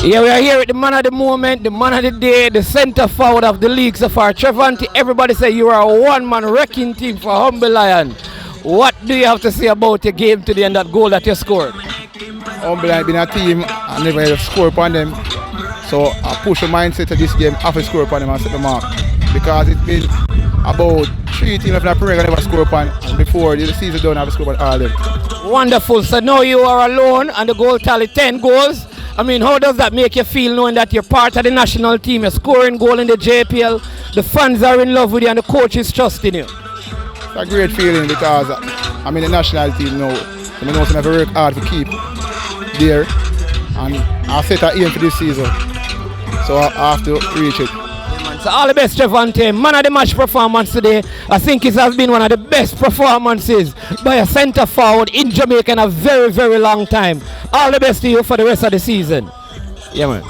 Yeah, we are here with the man of the moment, the man of the day, the centre forward of the league so far. Trevante, everybody say you are a one-man wrecking team for Humble Lion. What do you have to say about your game today and that goal that you scored? Humble Lion been a team and never had score upon them. So I push the mindset of this game, have to score upon them and set the mark. Because it's been about 3 teams in the Premier League never score upon, and before the season done, have to score upon all of them. Wonderful. So now you are alone and the goal tally 10 goals. I mean, how does that make you feel knowing that you're part of the national team, you're scoring goal in the JPL, the fans are in love with you and the coach is trusting you? It's a great feeling because I'm in the national team now. So I know I have to work hard to keep there, and I set an aim for this season. So I have to reach it. So all the best, Trevante. Man of the match performance today. I think it has been one of the best performances by a centre forward in Jamaica in a very, very long time. All the best to you for the rest of the season. Yeah, man.